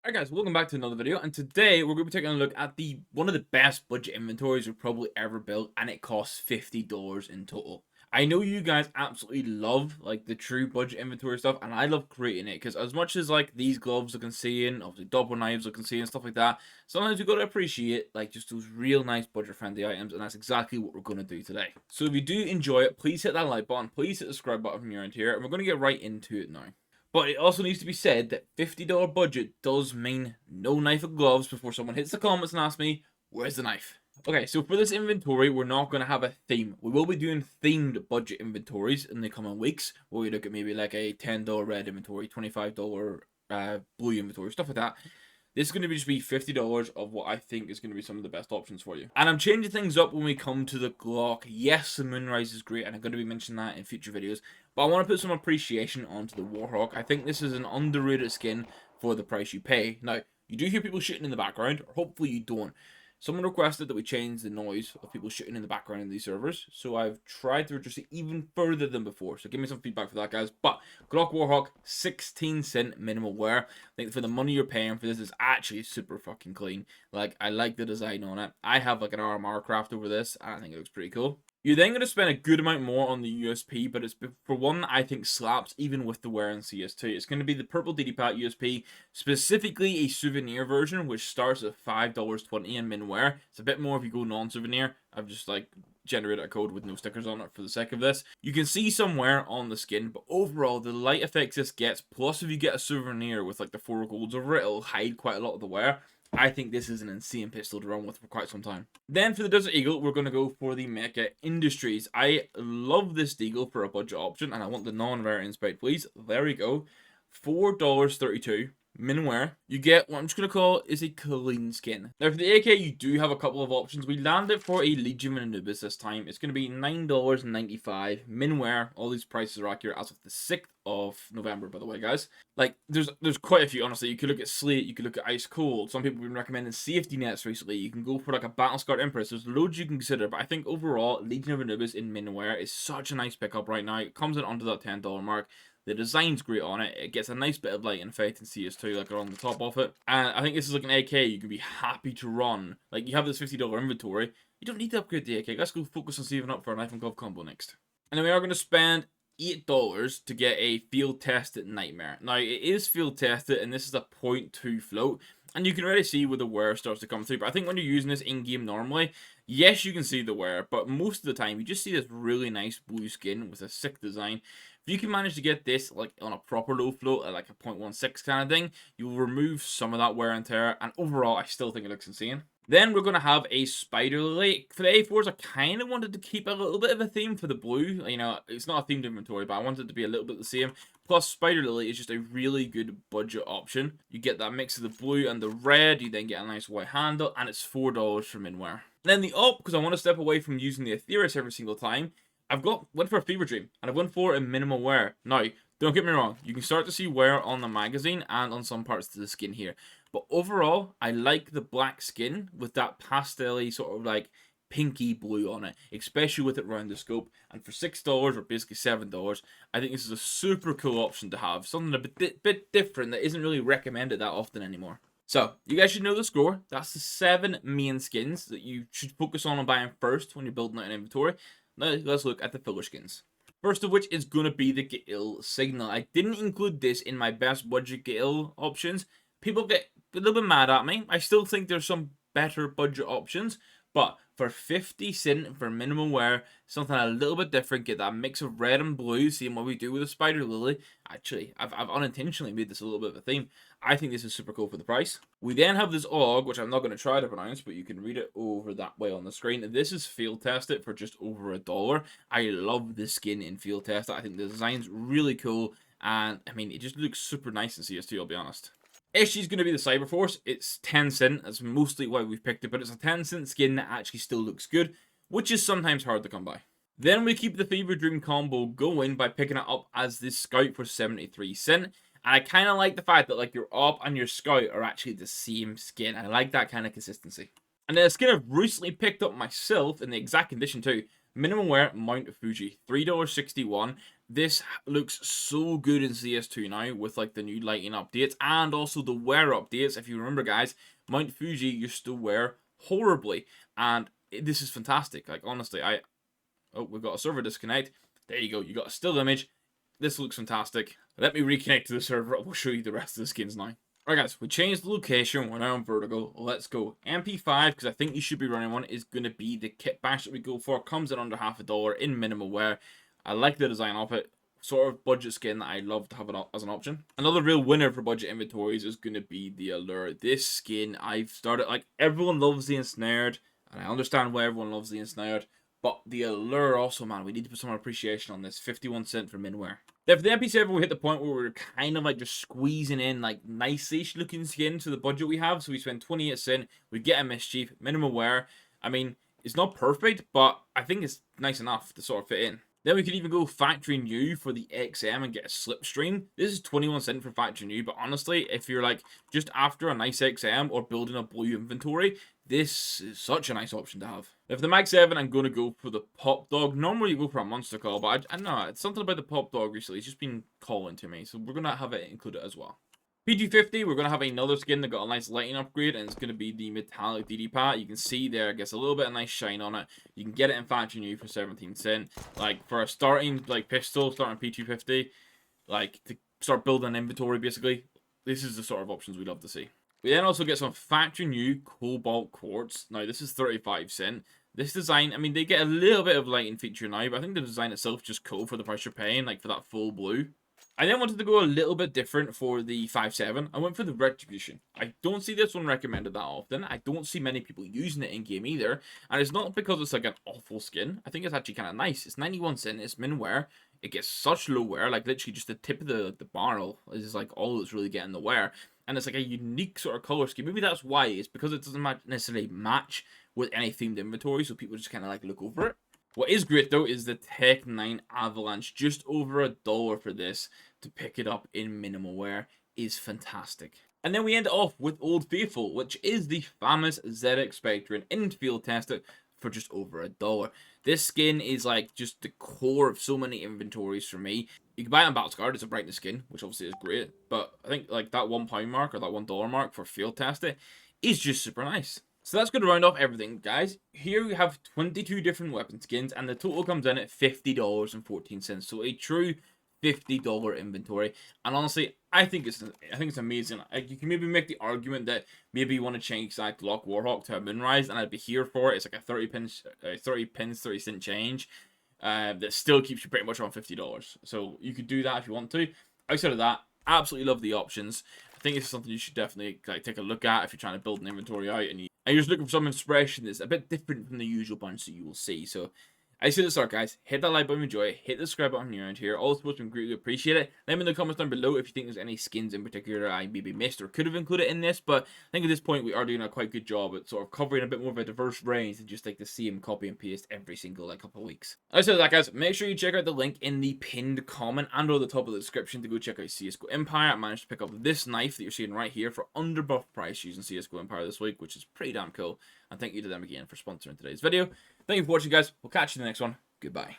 Alright guys, welcome back to another video, and today we're going to be taking a look at one of the best budget inventories we've probably ever built, and it costs $50 in total. I know you guys absolutely love like the true budget inventory stuff, and I love creating it because as much as like these gloves look insane, obviously double knives look insane and stuff like that, sometimes we got to appreciate like just those real nice budget friendly items, and that's exactly what we're going to do today. So if you do enjoy it, please hit that like button, please hit the subscribe button from your end here, and we're going to get right into it now. But it also needs to be said that $50 budget does mean no knife or gloves before someone hits the comments and asks me, where's the knife? Okay, so for this inventory, we're not going to have a theme. We will be doing themed budget inventories in the coming weeks, where we look at maybe like a $10 red inventory, $25 blue inventory, stuff like that. This is going to just be $50 of what I think is going to be some of the best options for you. And I'm changing things up when we come to the Glock. Yes, the Moonrise is great, and I'm going to be mentioning that in future videos. But I want to put some appreciation onto the Warhawk. I think this is an underrated skin for the price you pay. Now, you do hear people shooting in the background, or hopefully you don't. Someone requested that we change the noise of people shooting in the background in these servers, so I've tried to reduce it even further than before. So give me some feedback for that, guys. But Glock Warhawk, 16-cent minimal wear. I think for the money you're paying for this is actually super fucking clean. Like, I like the design on it. I have like an RMR craft over this, and I think it looks pretty cool. You're then going to spend a good amount more on the USP, but it's for one that I think slaps even with the wear in CS2. It's going to be the purple DD-Pat USP, specifically a souvenir version, which starts at $5.20 in min wear. It's a bit more if you go non-souvenir. I've just like generated a code with no stickers on it for the sake of this. You can see some wear on the skin, but overall the light effects this gets, plus if you get a souvenir with like the 4 golds over it, it'll hide quite a lot of the wear. I think this is an insane pistol to run with for quite some time. Then for the Desert Eagle, we're going to go for the Mecha Industries. I love this Deagle for a budget option, and I want the non-rare inspect, please. There we go. $4.32. Min wear. You get what I'm just going to call is a clean skin. Now for the AK, you do have a couple of options. We landed for a Legion and Anubis this time. It's going to be $9.95. Min wear. All these prices are accurate as of the 6th of November, by the way, guys. Like, there's quite a few, honestly. You could look at Slate, you could look at Ice Cold. Some people have been recommending safety nets recently. You can go for like a Battlescarred Empress. There's loads you can consider, but I think overall, Legion of Anubis in min wear is such a nice pickup right now. It comes in under that $10 mark. The design's great on it. It gets a nice bit of light and effect in CS2, like around the top of it. And I think this is like an AK you can be happy to run. Like, you have this $50 inventory. You don't need to upgrade the AK. Let's go focus on saving up for a knife and glove combo next. And then we are going to spend $8 to get a field tested Nightmare. Now, it is field tested, and this is a 0.2 float. And you can already see where the wear starts to come through. But I think when you're using this in-game normally, yes, you can see the wear. But most of the time, you just see this really nice blue skin with a sick design. If you can manage to get this like on a proper low float at like a 0.16 kind of thing, you'll remove some of that wear and tear. And overall, I still think it looks insane. Then we're going to have a Spider Lily. For the A4s, I kind of wanted to keep a little bit of a theme for the blue. You know, it's not a themed inventory, but I wanted it to be a little bit the same. Plus, Spider Lily is just a really good budget option. You get that mix of the blue and the red. You then get a nice white handle, and it's $4 for minwear. Then the up, because I want to step away from using the Aetherius every single time, went for a Fever Dream, and I went for a minimal wear. Now, don't get me wrong, you can start to see wear on the magazine and on some parts of the skin here. But overall, I like the black skin with that pastel-y sort of like pinky blue on it, especially with it around the scope. And for $6 or basically $7, I think this is a super cool option to have. Something a bit different that isn't really recommended that often anymore. So, you guys should know the score. That's the 7 main skins that you should focus on buying first when you're building out an inventory. Now, let's look at the filler skins. First of which is going to be the Gail Signal. I didn't include this in my best budget Gail options. People get a little bit mad at me. I still think there's some better budget options. But for 50 cent for minimum wear, something a little bit different, get that mix of red and blue, seeing what we do with the Spider Lily. Actually, I've unintentionally made this a little bit of a theme. I think this is super cool for the price. We then have this AUG, which I'm not going to try to pronounce, but you can read it over that way on the screen. This is field tested for just over $1. I love this skin in field test. I think the design's really cool, and I mean, it just looks super nice in CS2, I'll be honest. SG's going to be the Cyberforce. It's 10 cent. That's mostly why we've picked it, but it's a 10 cent skin that actually still looks good, which is sometimes hard to come by. Then we keep the Fever Dream combo going by picking it up as this Scout for 73 cent. And I kind of like the fact that like your AWP and your Scout are actually the same skin. I like that kind of consistency. And then a skin I've recently picked up myself in the exact condition too. Minimum wear Mount Fuji, $3.61. This looks so good in CS2 now with like the new lighting updates and also the wear updates. If you remember, guys, Mount Fuji used to wear horribly, and this is fantastic. Like honestly, oh, we've got a server disconnect. There you go. You got a still image. This looks fantastic. Let me reconnect to the server. We'll show you the rest of the skins now. Alright guys, we changed the location, we're now on vertical, let's go. MP5, because I think you should be running one, is going to be the kit bash that we go for. Comes in under $50 in minimal wear. I like the design of it. Sort of budget skin that I love to have it as an option. Another real winner for budget inventories is going to be the Allure. This skin, I've started, like, everyone loves the Ensnared, and I understand why everyone loves the Ensnared, but the Allure also, man, we need to put some appreciation on this. 51 cent for minwear. Then for the MP7, we hit the point where we're kind of like just squeezing in like nice-ish looking skin to the budget we have. So we spend 28 cent, we get a Mischief, minimal wear. I mean, it's not perfect, but I think it's nice enough to sort of fit in. Then we could even go factory new for the XM and get a Slipstream. This is 21 cent for factory new, but honestly, if you're like just after a nice XM or building a blue inventory, this is such a nice option to have. Now for the Mag 7, I'm going to go for the Pop Dog. Normally you go for a Monster Call, but I don't know, it's something about the Pop Dog recently. It's just been calling to me, so we're going to have it included as well. PG50, we're going to have another skin that got a nice lighting upgrade, and it's going to be the metallic DD Pat. You can see there, it gets a little bit of nice shine on it. You can get it in factory new for 17 cent. Like, for a starting, like, pistol, starting P250, like, to start building an inventory, basically, this is the sort of options we'd love to see. We then also get some factory new Cobalt Quartz. Now, this is 35 cent. This design, I mean, they get a little bit of lighting feature now, but I think the design itself is just cool for the price you're paying, like, for that full blue. I then wanted to go a little bit different for the 5.7. I went for the Retribution. I don't see this one recommended that often. I don't see many people using it in-game either. And it's not because it's like an awful skin. I think it's actually kind of nice. It's 91 cent. It's min wear. It gets such low wear. Like literally just the tip of the barrel is like all that's really getting the wear. And it's like a unique sort of color scheme. Maybe that's why. It's because it doesn't necessarily match with any themed inventory. So people just kind of like look over it. What is great though is the Tech 9 Avalanche. Just over $1 for this to pick it up in minimal wear is fantastic. And then we end it off with Old Faithful, which is the famous ZX Spectre in field tested for just over $1. This skin is like just the core of so many inventories for me. You can buy it on Battlescard, it's a brightness skin, which obviously is great, but I think like that £1 mark or that $1 mark for field testing is just super nice. So that's going to round off everything, guys. Here we have 22 different weapon skins, and the total comes in at $50.14. So a true $50 inventory. And honestly, I think it's amazing. Like, you can maybe make the argument that maybe you want to change like Glock Warhawk to a Moonrise, and I'd be here for it. It's like a 30 cent change that still keeps you pretty much on $50. So you could do that if you want to. Outside of that, absolutely love the options. I think it's something you should definitely like take a look at if you're trying to build an inventory out and you're just looking for some inspiration that's a bit different from the usual bunch that you will see. So I say to start, guys, hit that like button if you enjoy it, hit the subscribe button around here. All supposed to greatly appreciate it. Let me know in the comments down below if you think there's any skins in particular I maybe missed or could have included in this, but I think at this point we are doing a quite good job at sort of covering a bit more of a diverse range than just like the same copy and paste every single like couple of weeks. Outside of that, guys, make sure you check out the link in the pinned comment and or the top of the description to go check out CSGO Empire. I managed to pick up this knife that you're seeing right here for under buff price using CSGO Empire this week, which is pretty damn cool. And thank you to them again for sponsoring today's video. Thank you for watching, guys. We'll catch you in the next one. Goodbye.